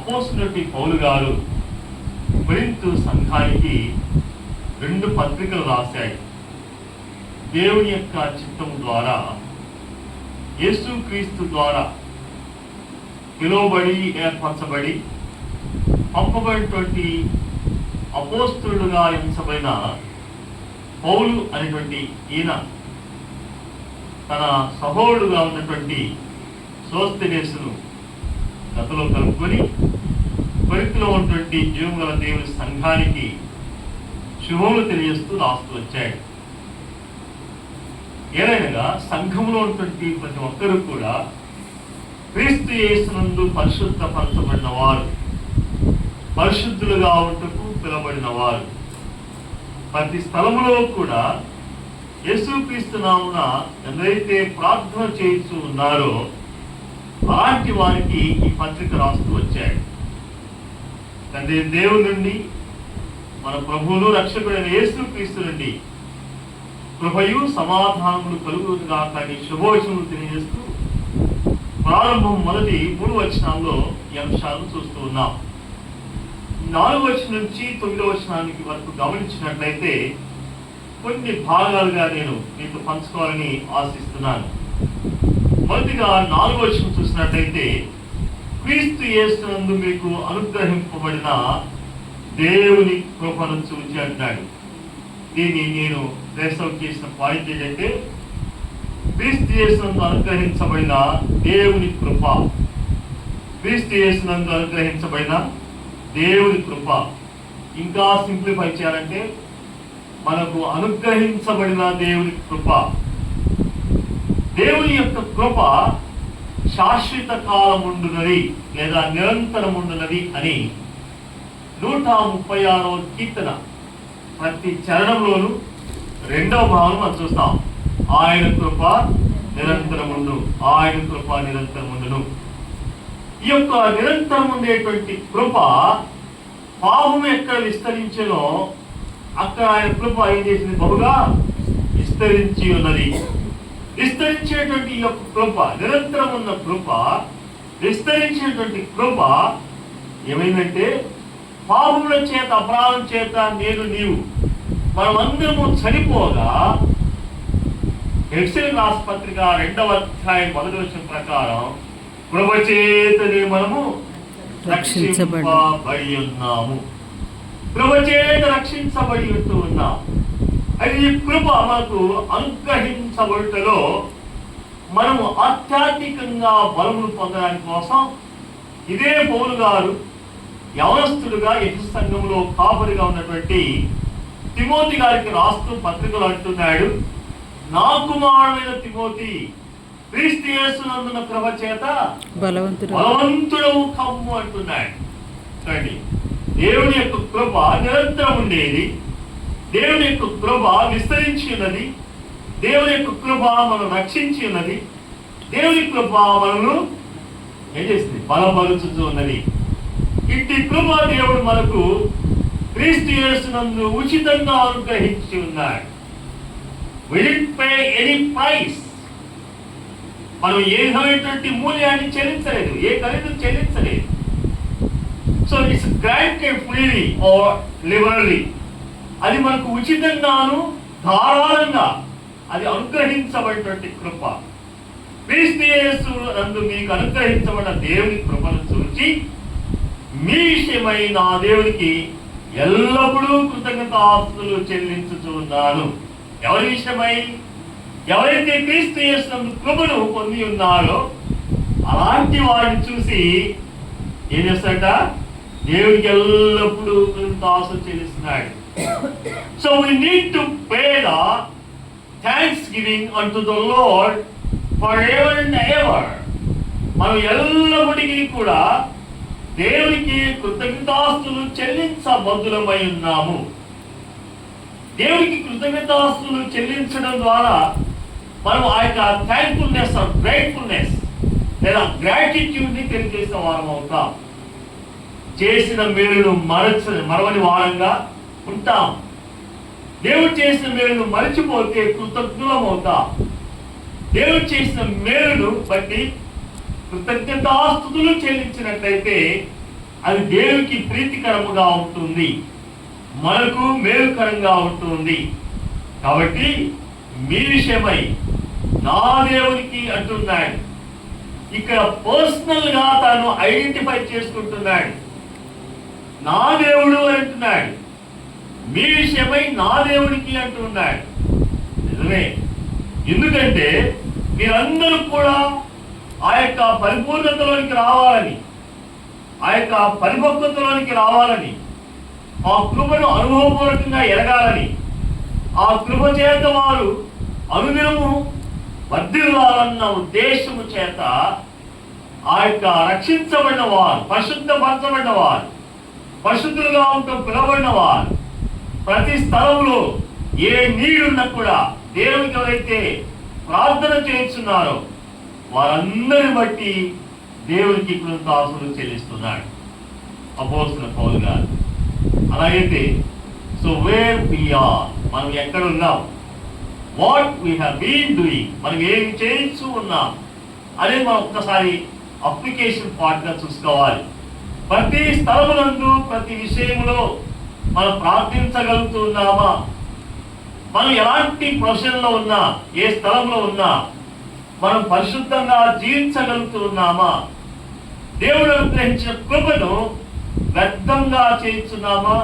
అపోస్తలుడైన పౌలు గారు కొరింథు సంఘానికి 2 పత్రికలు రాశాడు. దేవుని యొక్క చిత్తం ద్వారా, యేసుక్రీస్తు ద్వారా పిలువబడి ఏర్పరచబడి పంపబడినటువంటి అపోస్తలుడుగా ఎంచబడిన పౌలు అనేటువంటి ఈయన తన సహోదరుడుగా ఉన్నటువంటి సోస్తెనేసును గతలో కలుపుకొని కొరింథులో ఉన్నటువంటి జీవం గల దేవుని సంఘానికి శుభములు తెలియజేస్తూ రాస్తూ వచ్చాడు. ఏదైనా సంఘంలో ఉన్నటువంటి ప్రతి ఒక్కరూ కూడా క్రీస్తు యేసునందు పరిశుద్ధపరచబడిన వారు, పరిశుద్ధులుగా ఉంటూ పిలువబడిన వారు. ప్రతి స్థలములో కూడా యేసుక్రీస్తు నామమున ఎవరైతే ప్రార్థన చేస్తూ ఉన్నారో అలాంటి వారికి ఈ పత్రిక రాస్తూ వచ్చాడు. తండ్రి దేవుని నుండి, మన ప్రభువును రక్షకుడైన యేసుక్రీస్తు నుండి కృపయు సమాధానములు కలుగునుగా కానీ శుభవచనములు తెలియజేస్తూ ప్రారంభం మొదటి 3 వచనాల్లో ఈ అంశాలను చూస్తూ ఉన్నాం. 4వ వచనం నుంచి 9వ వచనానికి వరకు గమనించినట్లయితే కొన్ని భాగాలుగా నేను మీతో పంచుకోవాలని ఆశిస్తున్నాను. మొదటిగా 4వ వచనం చూసినట్లయితే క్రీస్తు యేసునందు మీకు అనుగ్రహింపబడిన దేవుని కృపను చూచి అంటాడు. దీన్ని నేను రేసౌట్ చేసిన పాయింట్ ఏంటంటే క్రీస్తు యేసునందు అనుగ్రహించబడిన దేవుని కృప. క్రీస్తు యేసునందు అనుగ్రహించబడిన దేవుని కృప. ఇంకా సింప్లిఫై చేయాలంటే మనకు అనుగ్రహించబడిన దేవుని కృప. దేవుని యొక్క కృప శాశ్వత కాలముండునది లేదా నిరంతరముండునది అని 136వ కీర్తన ప్రతి చరణంలోనూ 2వ భాగం మనం చూస్తాం. ఆయన కృప నిరంతరముండు, ఆయన కృప నిరంతరముండును. ఈ యొక్క నిరంతరం ఉండేటువంటి కృప పాపం ఎక్కడ విస్తరించేనో అక్కడ ఆయన కృప ఏం చేసింది? బహుగా విస్తరించి ఉన్నది. విస్తరించేటువంటి ఈ యొక్క కృప, నిరంతరం ఉన్న కృప, విస్తరించేటువంటి కృప ఏమైందంటే పాపముల చేత, అపరాధం చేత నేను నీవు మనమందరము చనిపోగా హెబ్సీయులకు రాసిన పత్రిక 2వ అధ్యాయం 1వ వచనం ప్రకారం కృప చేతనే మనము రక్షించబడి ఉన్నాము. కృప చేత రక్షించబడి ఉన్నాము. అయితే ఈ కృప మనకు అనుగ్రహించబడుటలో మనము ఆధ్యాత్మికంగా బలమును పొందడానికి కోసం ఇదే పౌలు గారు యవనస్తుడుగా ఎఫెసు సంఘంలో కాపరిగా ఉన్నటువంటి తిమోతి గారికి రాస్తూ పత్రికలు అంటున్నాడు, నా కుమారుడైన తిమోతి, క్రీస్తు యేసునందున కృప చేత బలవంతుడవు కమ్ము అంటున్నాడు. చూడండి, దేవుని యొక్క కృప నిరంతరం ఉండేది. దేవుని యొక్క కృప విస్తరించి ఉన్నది. దేవుని యొక్క కృప మనం రక్షించి ఉన్నది. దేవుని కృప మనను ఏం చేస్తుంది? బలపరుచుతూ ఉన్నది. ఇట్టి కృప దేవుడు మనకు క్రీస్తు యేసునందు ఉచితంగా అనుగ్రహించి ఉన్నాడు. We didn't pay any price. మనం ఏ విధమైనటువంటి మూల్యాన్ని చెల్లించలేదు, ఏ ఖరీదు చెల్లించలేదు. So it's granted freely or liberally. అది మనకు ఉచితంగాను ధారాళంగా అది అనుగ్రహించబడినటువంటి కృప. క్రీస్తు యేసు నందు మీకు అనుగ్రహించబడిన దేవుని కృపను చూచి మీ విషయమై నా దేవునికి ఎల్లప్పుడూ కృతజ్ఞతాస్తుతులు చెల్లించుచున్నాను. ఎవరి విషయమై? ఎవరైతే క్రీస్తు యేసు నందు కృపను పొంది ఉన్నారో అలాంటి వారిని చూసి ఏం చేస్తాడట? దేవునికి ఎల్లప్పుడూ కృతజ్ఞతాస్తుతులు చెల్లిస్తున్నాడు. So we need to pay the thanksgiving unto the Lord forever and ever. మనం ఎల్లప్పటికీ కూడా దేవునికి కృతజ్ఞతాస్తుతులు చెల్లించబద్దులమై ఉన్నాము. దేవునికి కృతజ్ఞతాస్తుతులు చెల్లించడం ద్వారా మనం ఆ యొక్క థ్యాంక్ఫుల్నెస్ ఆర్ గ్రేట్ఫుల్నెస్ లేదా గ్రాటిట్యూడ్ ని తెలియజేసిన వారం అవుతాం. చేసిన మేలును మరవని వారంగా ఉంటాం. దేవుడు చేసిన మేలును మరచిపోతే కృతజ్ఞులం అవుతాం. దేవుడు చేసిన మేలును బట్టి కృతజ్ఞతాస్తుతులు చెల్లించినట్లయితే అది దేవునికి ప్రీతికరముగా ఉంటుంది, మనకు మేలుకరంగా ఉంటుంది. కాబట్టి మీ విషయమై నా దేవునికి అంటున్నాడు. ఇక్కడ పర్సనల్ గా తాను ఐడెంటిఫై చేసుకుంటున్నాడు. నా దేవుడు అంటున్నాడు, మీ విషయమై నా దేవుడికి అంటున్నాడు. నిజమే, ఎందుకంటే మీరందరూ కూడా ఆ యొక్క పరిపూర్ణతలోనికి రావాలని, ఆ యొక్క పరిపక్వతలోనికి రావాలని, ఆ కృపను అనుభవపూర్వకంగా ఎరగాలని, ఆ కృప చేత వారు అనుదినము వర్ధిల్లాలన్న ఉద్దేశము చేత ఆ యొక్క రక్షించబడిన వారు, పరిశుద్ధపరచబడిన వారు, పరిశుద్ధులుగా ఉంటూ పిలవబడిన వారు ప్రతి స్థలంలో ఏ నీడున్నా కూడా దేవునికి ఎవరైతే ప్రార్థన చేస్తున్నారో వారందరిని బట్టి దేవునికి కృతజ్ఞతలు చెల్లిస్తున్నాడు అపోస్తలుడైన పౌలు గారు. అలాగైతే సో వేర్ వి ఆర్, మనం ఎక్కడ ఉన్నాం, what we have been doing, మనం ఏమి చేస్తూ ఉన్నాం అనేది మనం ఒక్కసారి అప్లికేషన్ పార్ట్గా చూసుకోవాలి. ప్రతి స్థలమునందు ప్రతి విషయంలో మనం ప్రార్థించగలుగుతున్నామా? మనం ఎలాంటి ప్రొఫెషన్లో ఉన్నా, ఏ స్థలంలో ఉన్నా మనం పరిశుద్ధంగా జీవించగలుగుతున్నామా? దేవుడు అనుగ్రహించిన కృపను వ్యర్థంగా చేస్తున్నామా?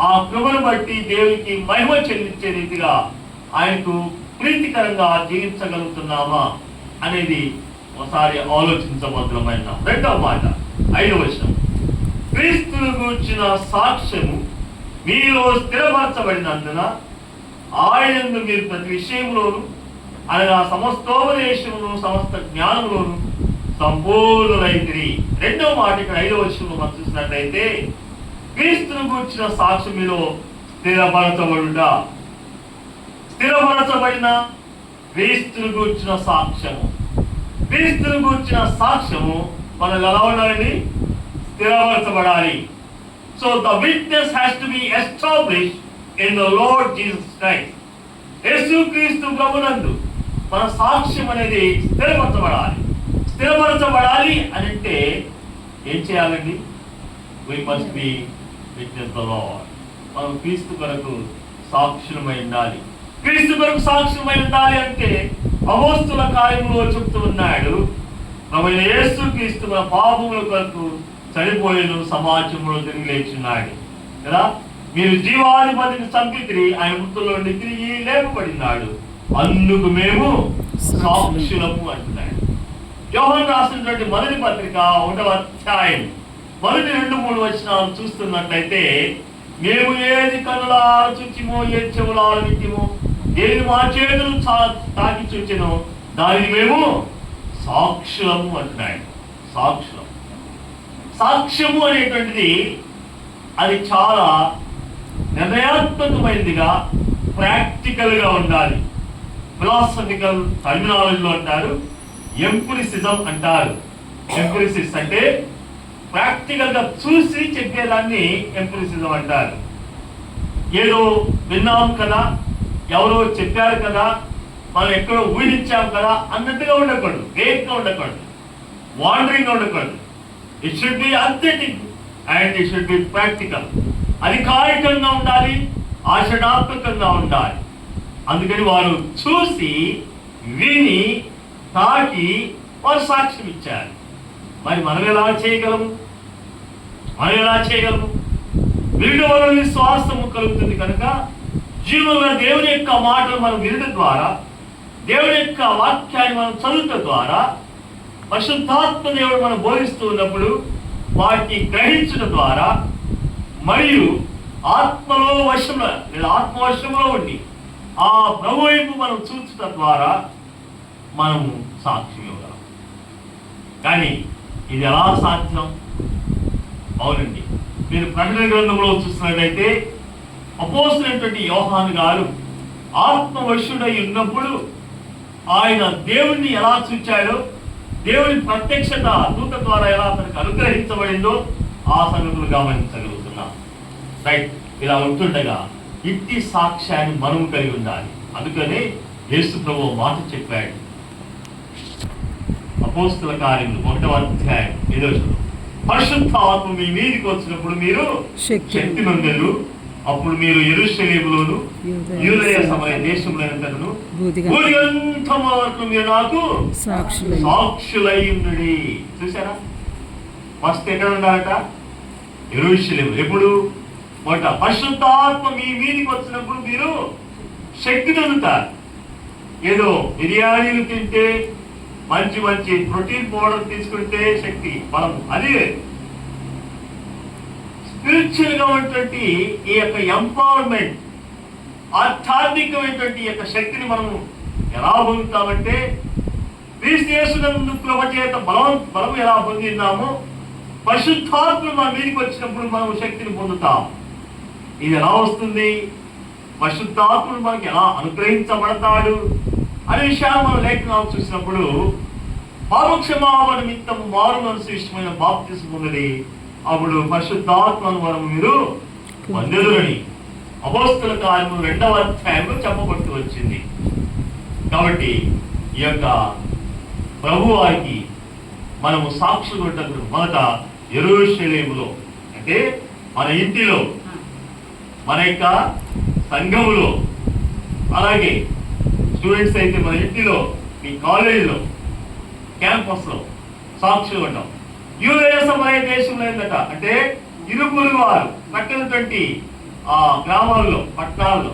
ఆ కృపను బట్టి దేవునికి మహిమ చెల్లించే రీతిగా ఆయనకు ప్రీతికరంగా జీవించగలుగుతున్నామా అనేది ఒకసారి ఆలోచించబోతున్నమైన. రెండవ మాట 5వ వచనం, క్రీస్తును గూర్చిన సాక్ష్యము మీలో స్థిరపరచబడినందున ఆయనందు మీరు ప్రతి విషయంలోను అనగా సమస్తోపదేశమును సమస్త జ్ఞానములోను సంపూర్ణులైతిరి. రెండవ మాట ఇక్కడ 5వ వచనంలో మనం చూసినట్లయితే క్రీస్తును గూర్చిన సాక్ష్యం మీలో స్థిరపరచబడుట, స్థిరపరచబడిన క్రీస్తును గూర్చిన సాక్ష్యము. క్రీస్తును గూర్చిన సాక్ష్యము మనకు ఎలా ఉండాలండి? స్థిరపరచబడాలి. So the witness has to be established in the Lord Jesus Christ. యేసుక్రీస్తు ప్రభునందు మన సాక్ష్యం అనేది స్థిరపరచబడాలి. స్థిరపరచబడాలి అని అంటే ఏం చేయాలండి? we must be witness the Lord. మనం క్రీస్తు కొరకు సాక్షులమై ఉండాలి. క్రీస్తు కొరకు సాక్షులమై ఉండాలి అంటే అపోస్తలుల కార్యములో చెప్తూ ఉన్నాడు, ప్రభువైన యేసుక్రీస్తు మన పాపముల కొరకు చనిపోయిన సమాజంలో తిరిగి లేచున్నాడు కదా. మీరు జీవాధిపతిని చంపితిరి, ఆయన మృతుల్లో నుండి తిరిగి లేపబడినాడు, అందుకు మేము సాక్షులము అంటున్నాడు. యోహాను రాసినటువంటి మొదటి పత్రిక 1వ అధ్యాయం మొదటి 2-3 వచనాలు చూస్తున్నట్లయితే, మేము ఏది కనులార చూచిమో, ఏది చెవులార వింటిమో, ఏది మా చేతులు తాకి చూచినో దానిని మేము సాక్షులము అంటున్నాడు. సాక్షులం, సాక్ష్యము అనేటువంటిది అది చాలా నిర్ణయాత్మకమైనదిగా, ప్రాక్టికల్గా ఉండాలి. ఫిలాసఫికల్ టర్మినాలజీలో అంటారు ఎంపిరిసిజం అంటారు. ఎంపిరిసిస్ అంటే ప్రాక్టికల్ గా చూసి చెప్పేదాన్ని ఎంపిరిసిజం అంటారు. ఏదో విన్నాం కదా, ఎవరో చెప్పారు కదా, మనం ఎక్కడో ఊహించాం కదా అన్నట్టుగా ఉండకూడదు, వేగ్గా ఉండకూడదు, వాండరింగ్ ఉండకూడదు. It should be authentic and it should be practical. అధికారికంగా ఉండాలి, ఆచరణాత్మకంగా ఉండాలి. అందుకని వారు చూసి విని తాకి వారు సాక్ష్యం ఇచ్చారు. మరి మనం ఎలా చేయగలము? వినడం వల్ల విశ్వాసము కలుగుతుంది కనుక జీవంలో దేవుని యొక్క మాటలు మనం వినడం ద్వారా, దేవుని యొక్క వాక్యాన్ని మనం చదువుట ద్వారా, పరిశుద్ధాత్మ దేవుడు మనం బోధిస్తూ ఉన్నప్పుడు వాటిని గ్రహించడం ద్వారా, మరియు ఆత్మలో వశంలో లేదా ఆత్మవశంలో ఉండి ఆ ప్రభు వైపు మనం చూచడం ద్వారా మనము సాక్షి ఇవ్వగలం. కానీ ఇది ఎలా సాధ్యం? అవునండి, మీరు ప్రకటన గ్రంథంలో చూస్తున్నట్లయితే అపోస్తలుడైనటువంటి యోహాను గారు ఆత్మవశుడై ఉన్నప్పుడు ఆయన దేవుణ్ణి ఎలా చూచాడో, దేవుని ప్రత్యక్షత దూత ద్వారా ఎలా అతనికి అనుగ్రహించబడిందో ఆ సంగతులు గమనించగలుగుతున్నాం. రైట్, ఇలా ఉంటుండగా ఇట్టి సాక్ష్యాన్ని మనం కలిగి ఉండాలి. అందుకనే యేసు ప్రభువు మాట చెప్పాడు, అపోస్తల కార్యములు 1వ అధ్యాయం 5వ వచనం, పరిశుద్ధాత్మ మీ మీదికి వచ్చినప్పుడు మీరు శక్తి నొందెదరు. అప్పుడు మీరు యెరూషలేములోను యూదయ సమరయ దేశములైనంతను భూమి అంతా వరకు మీరు నాకు సాక్షులై ఉండుడి. చూసారా? ఫస్ట్ ఎక్కడ ఉండాలట? యెరూషలేము. ఎప్పుడు? మొదట పరిశుద్ధాత్మ మీ మీదికి వచ్చినప్పుడు మీరు శక్తి పొందుతారు. ఏదో బిర్యానీలు తింటే, మంచి మంచి ప్రోటీన్ పౌడర్ తీసుకుంటే శక్తి బలం అది స్పిరిచువల్ గా ఉన్నటువంటి ఈ యొక్క ఎంపవర్మెంట్, ఆధ్యాత్మికమైనటువంటి యొక్క శక్తిని మనము ఎలా పొందుతామంటే, క్రీస్తు యేసునందు కృప చేత బలం ఎలా పొందినామో పరిశుద్ధాత్మ మన మీదకి వచ్చినప్పుడు మనం శక్తిని పొందుతాం. ఇది ఎలా వస్తుంది? పరిశుద్ధాత్ముడు మనకి ఎలా అనుగ్రహించబడతాడు అనే విషయాన్ని మనం లేఖనాలు చూసినప్పుడు, పాపక్షమాపణ నిమిత్తము మారు మనసు ఇష్టమైన బాప్తిస్మం పొంది అప్పుడు పరిశుద్ధాత్మను వరం మీరు పొందెదరని అపోస్తల కార్యము 2వ అధ్యాయంలో చెప్పబడుతూ వచ్చింది. కాబట్టి ఈ యొక్క ప్రభువారికి మనము సాక్షులు ఉంటప్పుడు మొదట యెరూషలేములో, అంటే మన ఇంటిలో, మన యొక్క సంఘములో, అలాగే స్టూడెంట్స్ అయితే మన ఇంటిలో, మీ కాలేజీలో, క్యాంపస్లో సాక్షులు ఉంటాం. యూదయ సమరయ దేశంలో ఏంటట అంటే ఇరుపురు వారు పట్టణటువంటి ఆ గ్రామాల్లో, పట్టణాల్లో,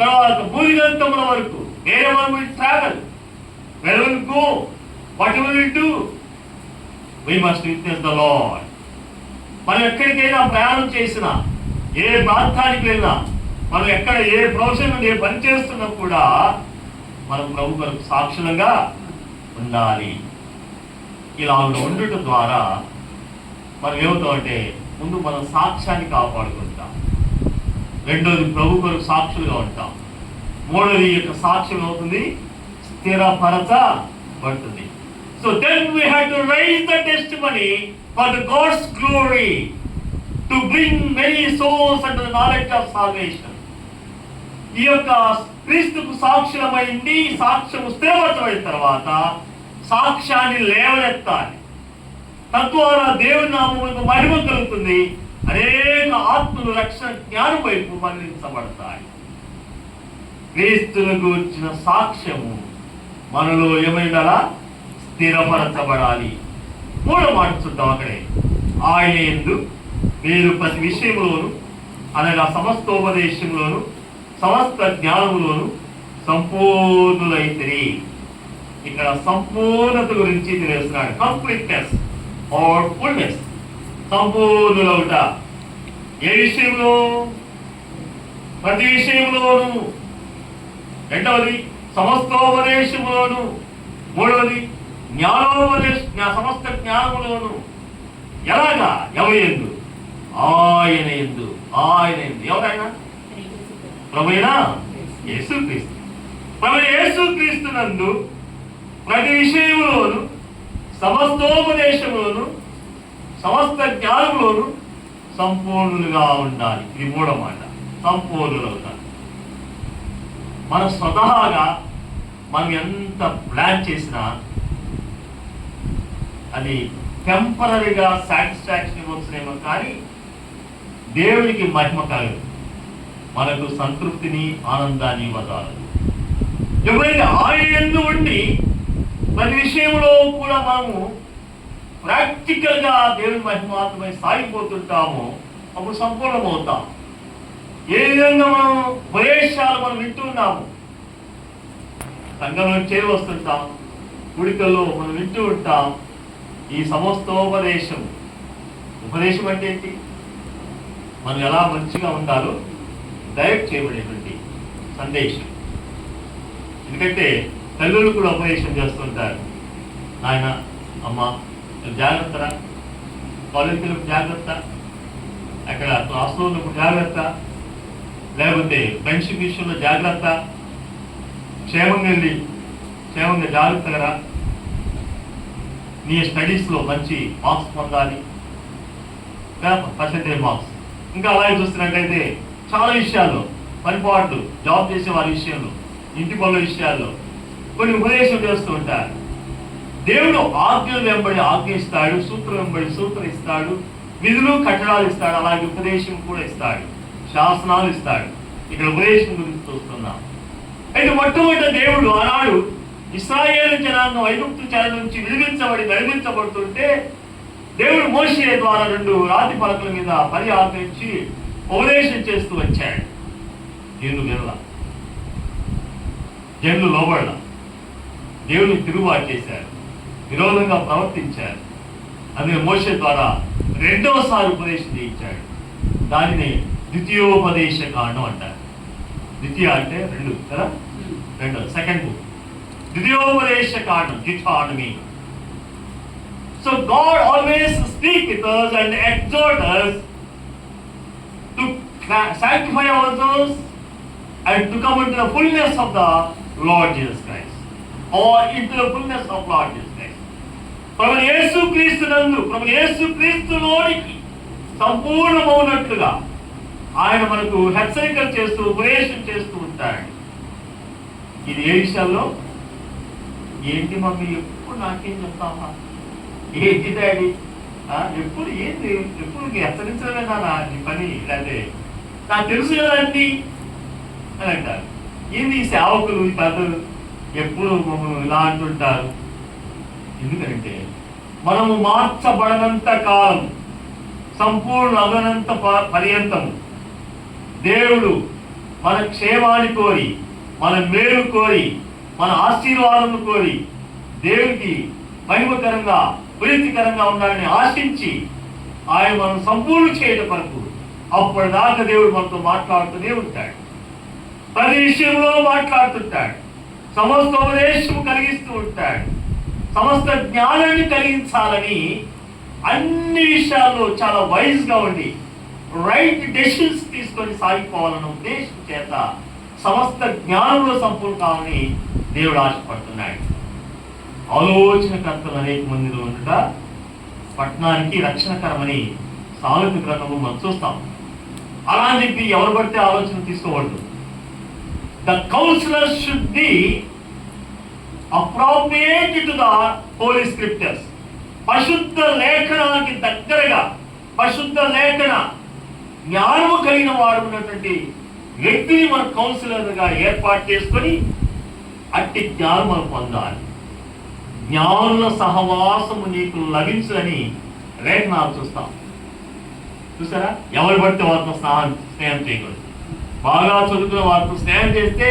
తర్వాత భూమిగంతముల వరకు wherever we travel, wherever we go, whatever we do, we must witness the Lord. మనం ఎక్కడికైనా ప్రయాణం చేసినా, ఏ ప్రాంతానికి వెళ్ళినా, మనం ఎక్కడ ఏ ప్రొఫెషన్ ఏ పని చేస్తున్నా కూడా మనం ప్రభు కొరకు సాక్షులంగా ఉండాలి. ఇలా ఉండటం ద్వారా మనం ఏమవుతామంటే, ముందు మనం సాక్ష్యాన్ని కాపాడుకుంటాం, రెండోది ప్రభు కొరకు సాక్షులుగా ఉంటాం, మూడోది యొక్క సాక్ష్యం అవుతుంది స్థిరపరచబడుతుంది. So then we have to raise the testimony for the God's glory to bring many souls and the knowledge of salvation. ఈ యొక్క క్రీస్తుకు సాక్షులమైంది, సాక్ష్యము స్థిరపరచబడిన తర్వాత సాక్ష్యాన్ని లేవనెత్తాలి. తద్వారా దేవుని నామమునకు మహిమ కలుగుతుంది. అనేక ఆత్మలు రక్షణ జ్ఞానం వైపు మళ్లించబడతాయి. క్రీస్తును గూర్చిన సాక్ష్యము మనలో ఏమైనా స్థిరపరచబడాలి. మూడో మాట చూద్దాం అక్కడే. ఆయన యందు మీరు ప్రతి విషయంలోను, అనగా సమస్తోపదేశంలోను, సమస్త జ్ఞానములోను సంపూర్ణులైతిరి. ఇక్కడ సంపూర్ణత గురించి తెలుస్తున్నాడు. కంప్లీట్నెస్ ఆర్ ఫుల్నెస్, సంపూర్ణులవుట. ఏ విషయంలో? ప్రతి విషయంలోను. రెండవది సమస్తోపదేశములోను. మూడవది సమస్త జ్ఞానములోను. ఎలాగా? ఎవరి యందు? ఆయన యందు. ఆయన యందు. ఎవరైనా? ప్రభువైన యేసుక్రీస్తు. ప్రభు యేసుక్రీస్తునందు ప్రతి విషయములోను, సమస్తోపదేశములోను, సమస్త జ్ఞానములోను సంపూర్ణులుగా ఉండాలి. ఇది మూడో మాట, సంపూర్ణులు అవుతారు. మన స్వతహాగా మనం ఎంత ప్లాన్ చేసినా అది టెంపరీగా సాటిస్ఫాక్షన్ ఇవ్వచ్చునేమో, కానీ దేవునికి మహిమ కలదు, మనకు సంతృప్తిని, ఆనందాన్ని ఇవ్వగలదు. ఎప్పుడైతే ఆయన యందు ఉండి ప్రతి విషయంలో కూడా మనము ప్రాక్టికల్గా దేవుని మహిమాత్మై సాగిపోతుంటామో అప్పుడు సంపూర్ణమవుతాం. ఏ విధంగా మనం ఉపదేశాలు మనం వింటున్నాము, సంఘంలో చేరి వస్తుంటాం, గుడికల్లో మనం వింటూ ఉంటాం. ఈ సమస్తోపదేశం, ఉపదేశం అంటే ఏంటి? మనం ఎలా మంచిగా ఉండాలో డైరెక్ట్ చేయబడేటువంటి సందేశం. ఎందుకంటే తల్లులు కూడా ఉపదేశం చేస్తుంటారు. నాయన, అమ్మ జాగ్రత్తరా, కాలేజీలకు జాగ్రత్త, అక్కడ క్లాస్లో ఉన్నప్పుడు జాగ్రత్త, లేకపోతే ఫ్రెండ్షిప్ విషయంలో జాగ్రత్త, క్షేమంగా వెళ్ళి క్షేమంగా జాగ్రత్తగా రా, నీ స్టడీస్లో మంచి మార్క్స్ పొందాలి, పర్సెంటేజ్ మార్క్స్. ఇంకా అలాగే చూస్తున్నట్టయితే చాలా విషయాల్లో, పనిపాట్లు, జాబ్ చేసే వారి విషయంలో, ఇంటి పనుల విషయాల్లో కొన్ని ఉపదేశం చేస్తూ ఉంటారు. దేవుడు ఆజ్ఞలు వెంబడి ఆజ్ఞ ఇస్తాడు, సూత్రం వెంబడి సూత్రం ఇస్తాడు, విధులు కట్టడాలు ఇస్తాడు, అలాగే ఉపదేశం కూడా ఇస్తాడు, శాసనాలు ఇస్తాడు. ఇక్కడ ఉపదేశం గురించి చూస్తున్నాం. అయితే మొట్టమొదటి దేవుడు ఆనాడు ఇశ్రాయేలు జనాంగం ఐగుప్తు చెర నుంచి విడిపించబడి నడిపించబడుతుంటే దేవుడు మోషే ద్వారా 2 రాతి పలకల మీద పని ఆజ్ఞించి ఉపదేశం చేస్తూ వచ్చాడు. జనులు లోబడల, దేవుని తిరుగుబాటు చేశారు, విరోధంగా ప్రవర్తించారు. అందుకే మోషే ద్వారా 2వసారి ఉపదేశం చేయించాడు. దానిని ద్వితీయోపదేశ కాండం అంటారు. ద్వితీయ అంటే 2 కదా, 2 సెకండ్ బుక్, ద్వితీయోపదేశ కాండం, డ్యూటానమీ. So God always speak with us and exhort us to sanctify ourselves and to come into the fullness of the Lord Jesus Christ, or into the fullness of Lord Jesus Christ. ప్రభువైన యేసుక్రీస్తునందు, ప్రభువైన యేసుక్రీస్తులోనికి సంపూర్ణమవునట్లుగా ఆయన మనకు హెచ్చరికలు చేస్తూ ఉపదేశం చేస్తూ ఉంటాడు. ఇది ఏ విషయాల్లో? ఏంటి మమ్మీ ఎప్పుడు నాకేం చెప్తావా, ఏంటి డాడీ ఎప్పుడు ఏంటి, ఎప్పుడు హెచ్చరించడమే నాన్న నీ పని, లేకపోతే నాకు తెలుసు కదండి అని అంటారు. ఏంది సేవకులు ఈ పెద్దలు ఎప్పుడు మమ్మల్ని ఇలా అంటుంటారు? ఎందుకంటే మనము మార్చబడనంత కాలం, సంపూర్ణ అగనంత పర్యంతము దేవుడు మన క్షేమాన్ని కోరి, మన మేలు కోరి, మన ఆశీర్వాదం కోరి, దేవుడికి మహిమకరంగా ప్రీతికరంగా ఉండాలని ఆశించి ఆయన మనం సంపూర్ణ చేయడం వరకు అప్పటిదాకా దేవుడు మనతో మాట్లాడుతూనే ఉంటాడు. ప్రతి విషయంలో మాట్లాడుతుంటాడు, సమస్త ఉపదేశం కలిగిస్తూ ఉంటాడు, సమస్త జ్ఞానాన్ని కలిగించాలని అన్ని విషయాల్లో చాలా వైజ్గా ఉండి రైట్ డెసిషన్స్ తీసుకొని సాగిపోవాలన్న ఉద్దేశం చేత సమస్త జ్ఞానంలో సంపూర్ణ కావాలని దేవుడు ఆశపడుతున్నాడు. ఆలోచనకర్తలు అనేక మందిలో ఉండట పట్టణానికి రక్షణకరమని సామెతల గ్రంథంలో మనం చూస్తాం. అలా అని చెప్పి ఎవరు పడితే ఆలోచన తీసుకోవద్దు. The counsellor should be appropriate to the holy scriptures. పరిశుద్ధ లేఖనానికి దగ్గరగా, పరిశుద్ధ లేఖన జ్ఞానము కలిగిన వాడు ఉన్నటువంటి వ్యక్తిని మన కౌన్సిలర్గా ఏర్పాటు చేసుకొని అట్టి జ్ఞానం మనం పొందాలి. జ్ఞానుల సహవాసము నీకు లభించదని లేఖనాలు చూస్తాం. చూసారా, ఎవరు పడితే వారితో స్నేహం చేయకూడదు. బాగా చదువుకున్న వారితో స్నేహం చేస్తే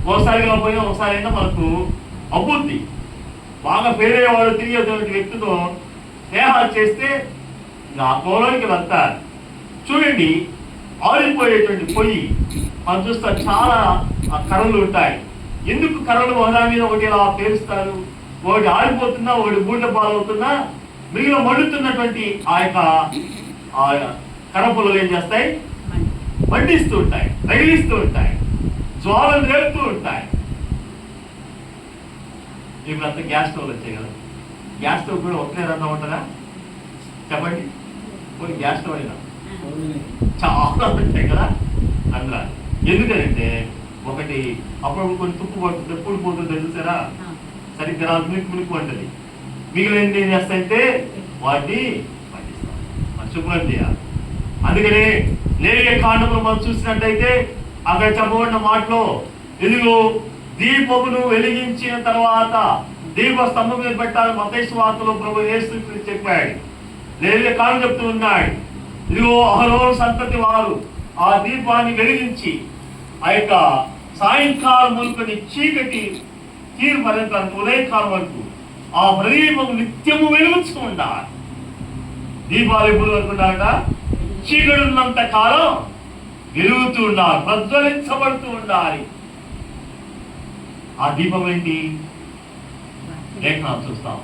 ఒకసారిగా పోయినా ఒకసారి అయినా మనకు అబుద్ధి. బాగా పేరేవాడు తిరిగేటువంటి వ్యక్తితో స్నేహాలు చేస్తే ఆ కోలోనికి వెళ్తారు. చూడండి, ఆరిపోయేటువంటి పొయ్యి మనం చూస్తా, చాలా కర్రలు ఉంటాయి. ఎందుకు కర్రలు ఒకదాని మీద ఒకటి ఇలా పేరుస్తారు? ఒకటి ఆరిపోతున్నా, ఒకటి బూట్ల పాలవుతున్నా, మిగిలిన మండుతున్నటువంటి ఆ యొక్క కర్ర పొలలు ఏం చేస్తాయి? మండిస్తూ ఉంటాయి, రగిలిస్తూ ఉంటాయి, జ్వాలలు రేపుతూ ఉంటాయి. ఇప్పుడు అంతా గ్యాస్ స్టవ్లు వచ్చాయి కదా, గ్యాస్ స్టవ్ కూడా ఒకటే రంధ్రం ఉంటుందా చెప్పండి? కొన్ని గ్యాస్ స్టవ్ అయినా చాలా ఉంటాయి కదా అందులో. ఎందుకంటే ఒకటి అప్పుడప్పుడు కొన్ని తుప్పు పడుతుంది, ఎప్పుడు పోతుంది చూసారా, సరిగ్గా రాదు, మునికి ఉంటుంది. మిగిలిన ఏం చేస్తాయంటే వాటిని పండిస్తాం, మన శుభ్రం చేయాలి. అందుకనే లేవియ కాండంలో మనం చూసినట్టయితే అక్కడ చెప్పబడిన మాటలో, ఇదిగో దీపమును వెలిగించిన తర్వాత దీప స్తంభం మీద పెట్టాలని మత్తయి సువార్తలో ప్రభు యేసు చెప్పాడు. లేవియ కాండం చెప్తూ ఉన్నాడు, ఇదిగో అహరోను సంతతి వారు ఆ దీపాన్ని వెలిగించి ఆ యొక్క సాయంకాలం మొదలుకొని చీకటి తీరు పర్యంతానికి ఉదయకాలం వరకు ఆ ప్రదీపం నిత్యము వెలుగుతూ ఉండాలి. దీపాలు ఎప్పుడు వరకు ఉండాలట? చీకటి ఉన్నంత కాలం వెలుగుతూ ఉండాలి, ప్రజ్వలించబడుతూ ఉండాలి. ఆ దీపం ఏంటి? లేఖనాలు చూస్తాం,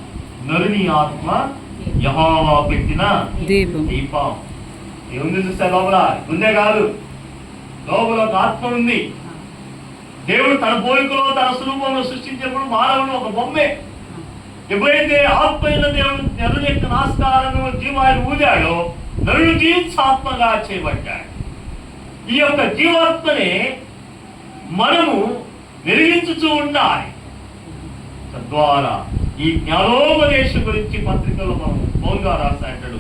నరుని ఆత్మ యెహోవా పెట్టిన దీపం. ఏముంది చూస్తే లోపల? ముందే కాదు, లోపల ఒక ఆత్మ ఉంది. దేవుడు తన పోలికలో తన స్వరూపంలో సృష్టించినప్పుడు మానవుడు ఒక బొమ్మే. ఎప్పుడైతే ఆత్మ అయిన దేవుడు నరుని యొక్క నాస్కారంలో జీవాన్ని ఊదాడో నరుడు జీవితాత్మగా చేయబడ్డాడు. ఈ యొక్క జీవాత్మనే మనము వెలిగించుతూ ఉండాలి. తద్వారా ఈ జ్ఞానోపదేశం గురించి పత్రికలో మనం పౌలు గారు రాస్తాడు.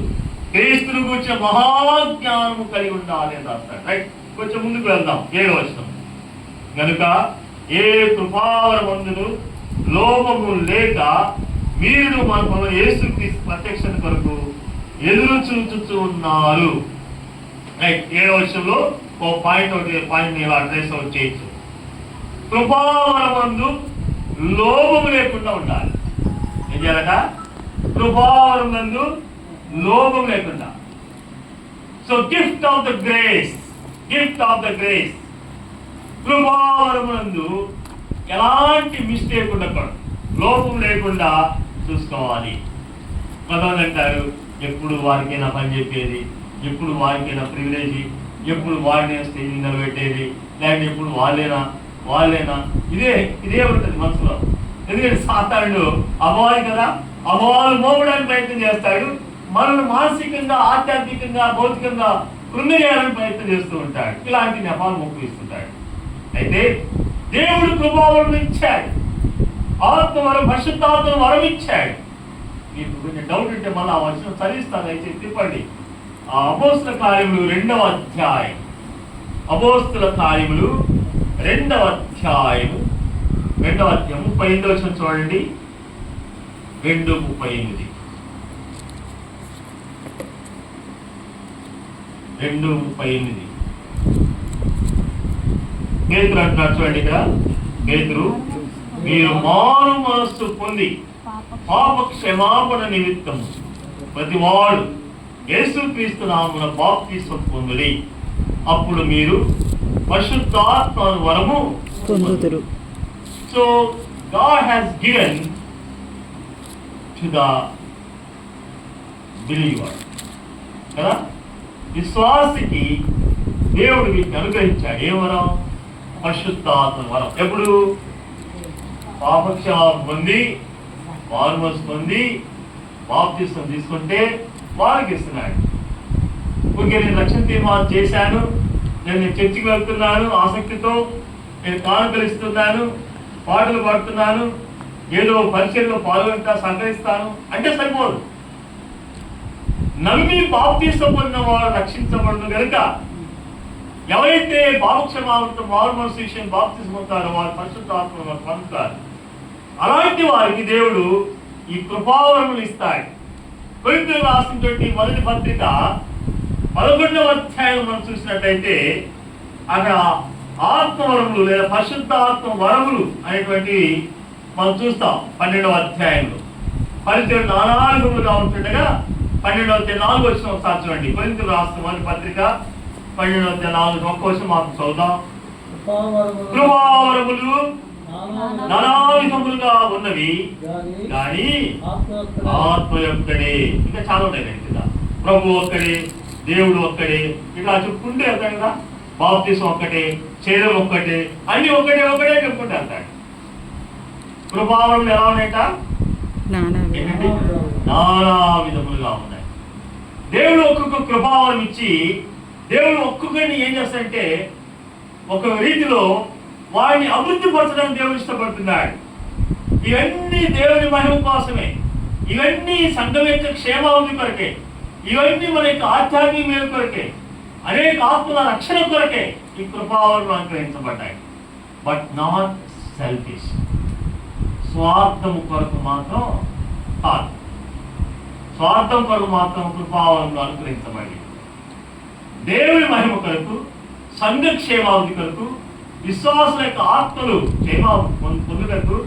క్రీస్తుని గురించి మహాజ్ఞానము కలిగి ఉండాలి అని రాస్తాడు. రైట్, కొంచెం ముందుకు వెళ్దాం. 7వ వచనం. కనుక ఏ కృపావరమందును లోపము లేక మీరు మన యేసుక్రీస్తు ప్రత్యక్షత కొరకు ఎదురు చూచుతూ ఉన్నారు. రైట్, 7వ వచనంలో ఓ పాయింట్ ఇలా అడ్రస్ అవుట్ చేయొచ్చు. కృపావరమందు లోపము లేకుండా ఉండాలి. ఏం చేయాలట? కృపావరమందు లోపం లేకుండా. So gift of the grace, gift of the grace. కృపావరమునందు ఎలాంటి మిస్టేక్ ఉండకూడదు, లోపం లేకుండా చూసుకోవాలి. కొంతమంది అంటారు, ఎప్పుడు వారికైనా పని చెప్పేది, ఎప్పుడు వారికైనా ప్రివిలేజీ, ఎప్పుడు వారిని స్టేజ్ నిలబెట్టేది, లేకపోతే ఎప్పుడు వాళ్ళేనా ఇదే ఉంటుంది మనసులో. ఎందుకంటే సాతానుడు అపవాది కదా, అపవాదు మోపడానికి ప్రయత్నం చేస్తాడు. మనల్ని మానసికంగా, ఆధ్యాత్మికంగా, భౌతికంగా కృంగజేయాలని ప్రయత్నం చేస్తూ ఉంటాడు. ఇలాంటి నెపాలు మోపిస్తుంటాడు. అయితే దేవుడు కృపావరం ఇచ్చాడు, ఆత్మవరం, పరిశుద్ధాత్మ వరం ఇచ్చాడు. మీకు కొంచెం డౌట్ ఉంటే మళ్ళీ ఆ వచనం చదివిస్తాను, అయితే తిప్పండి. ఆ అపోస్తుల కార్యములు 2వ అధ్యాయం, అపోస్తుల కార్యములు 2వ అధ్యాయము 35వ వచనం చూడండి. 2:38. 2:38 పేతురు అంటున్నాడు చూడండి. ఇక్కడ పేతురు, మీరు మారు మనస్సు పొంది పాప క్షమాపణ నిమిత్తము ప్రతివాడు యేసుక్రీస్తు నామమున బాప్తిస్మం పొందుడి, అప్పుడు మీరు పరిశుద్ధాత్మ వరము పొందుదురు. So God has given to the believer, కదా, విశ్వాసికి దేవుడు మీకు అనుగ్రహించాడు. ఏ వరం? పరిశుద్ధాత్మ వరం. ఎప్పుడు? పాపక్షమాపణ పొంది, మారుమనస్సు పొంది, బాప్తిస్మం తీసుకుంటే వారికి ఇస్తున్నాడు. ఓకే, నేను రక్షణ తీర్మానం చేశాను, నేను చర్చికి వెళ్తున్నాను, ఆసక్తితో నేను కానుకలు ఇస్తున్నాను, పాటలు పాడుతున్నాను, ఏదో పరిచయంలో పాల్గొంటా, సహకరిస్తాను అంటే సరిపోదు. నమ్మి బాప్తిస్మం పొందిన వారు రక్షించబడును కనుక ఎవరైతే బాపక్షమాపణతో మారుమనస్సు విషయం బాప్తిస్మం పొందుతారో వారు పరిశుద్ధాత్మ పొందుతారు. అలాంటి వారికి దేవుడు ఈ కృపావరములు ఇస్తాడు. కొరింథీయులకు రాసినటువంటి మొదటి పత్రిక 11వ అధ్యాయం మనం చూసినట్లయితే అక్కడ ఆత్మవరములు లేదా పరిశుద్ధాత్మ వరములు అనేటువంటివి మనం చూస్తాం. 12వ అధ్యాయంలో పరిచయం నానాలుగుగా ఉంటుండగా 12వ అధ్యాయం 4వ వచనం ఒకసారి చూడండి. కొరింథీయులకు రాసిన మొదటి పత్రిక 12వ అధ్యాయం 4వ వచనం మాకు చదువుదాం. కృపావరములు నానావిధములుగా ఉన్నవి కానీ ఆత్మ ఒక్కడే. ఇంకా చాలా ఉన్నాయి కదా, ప్రభు ఒక్కడే, దేవుడు ఒక్కడే, ఇట్లా చెప్పుకుంటే వెళ్తాడు కదా. బాప్తిసం ఒక్కటే, చేయడం ఒక్కటే, అన్ని ఒకటే చెప్పుకుంటే వెళ్తాడు. కృపావరములు ఎలా ఉన్నాయట? నానా విధములుగా ఉన్నాయి. దేవుడు ఒక్కొక్క కృపావరం ఇచ్చి దేవుడు ఒక్కొక్కరిని ఏం చేస్తాడంటే ఒక రీతిలో వాడిని అభివృద్ధి పరచడానికి దేవుడు ఇష్టపడుతున్నాడు. ఇవన్నీ దేవుని మహిమ కోసమే, ఇవన్నీ సంఘం యొక్క క్షేమాభివృద్ధి కొరకే, ఇవన్నీ మన యొక్క ఆధ్యాత్మిక మేలు కొరకే, అనేక ఆత్మల రక్షణ కొరకే ఈ కృపావరం అనుగ్రహించబడ్డాయి. బట్ నాట్ సెల్ఫిష్, స్వార్థము కొరకు మాత్రం కాదు. స్వార్థం కొరకు మాత్రం కృపావరంలో అనుగ్రహించబడి దేవుని మహిమ కొరకు, సంఘ క్షేమాభివృద్ధి కొరకు, విశ్వాసుల యొక్క ఆత్మలు పొందుటకు,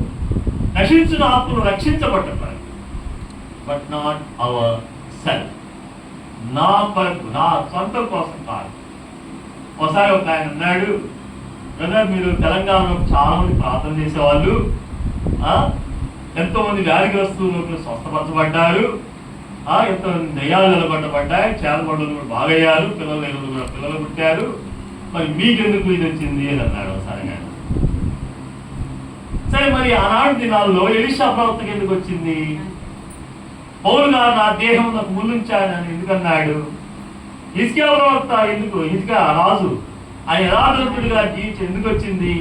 నశించిన ఆత్మలు రక్షించబడ్డారు. బట్ నాట్ అవర్ సెల్ఫ్, నా కొరకు, నా సొంత కోసం కాదు. ఒకసారి ఒక ఆయన అన్నాడు, బ్రదర్ మీరు తెలంగాణలో చాలా మంది ప్రార్థన చేసేవాళ్ళు, ఎంతో మంది వ్యాధిగ్రస్తులు స్వస్థపరచబడ్డారు, ఎంతో దయ్యాలు నిలబడ్డబడ్డాయి, చేలబడ్డలు కూడా బాగయ్యారు, పిల్లలు లేని కూడా పిల్లలు పుట్టారు, మరి మీకెందుకు ఇది వచ్చింది అని అన్నాడు ఒకసారి. సరే, మరి ఆనాడు దినాల్లో ఎలీషా ప్రవక్తకి ఎందుకు వచ్చింది? పౌలు గారు నా దేహం నాకు ముందుంచాడని ఎందుకన్నాడు? హిజ్కియా ప్రవక్త ఎందుకు, హిజ్కియా రాజు ఆయన యథార్థుడిగా జీవించి ఎందుకు వచ్చింది?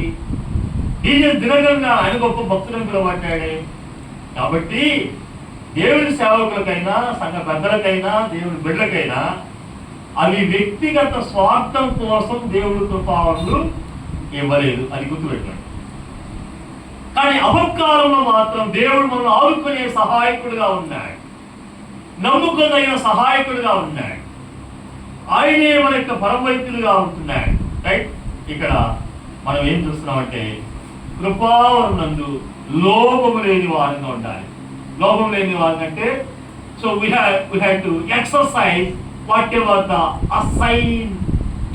దినగరంగా ఆయన గొప్ప భక్తులను పిలవబడ్డాడే. కాబట్టి దేవుని సేవకులకైనా సంఘ పెద్దలకైనా దేవుని బిడ్డలకైనా అవి వ్యక్తిగత స్వార్థం కోసం దేవుడి కృపావరులు ఇవ్వలేదు, అది గుర్తుపెట్టండి. కానీ అపకాలంలో మాత్రం దేవుడు మనల్ని ఆదుకునే సహాయకుడిగా ఉన్నాడు, నమ్ముకున్న సహాయకుడిగా ఉన్నాడు, ఆయనే మన యొక్క పరమైతులుగా ఉంటున్నాడు. రైట్, ఇక్కడ మనం ఏం చూస్తున్నామంటే కృపావరునందు లోపము లేని వారంగా ఉండాలి. లోపం లేని వారంటే so we had to exercise whatever the assigned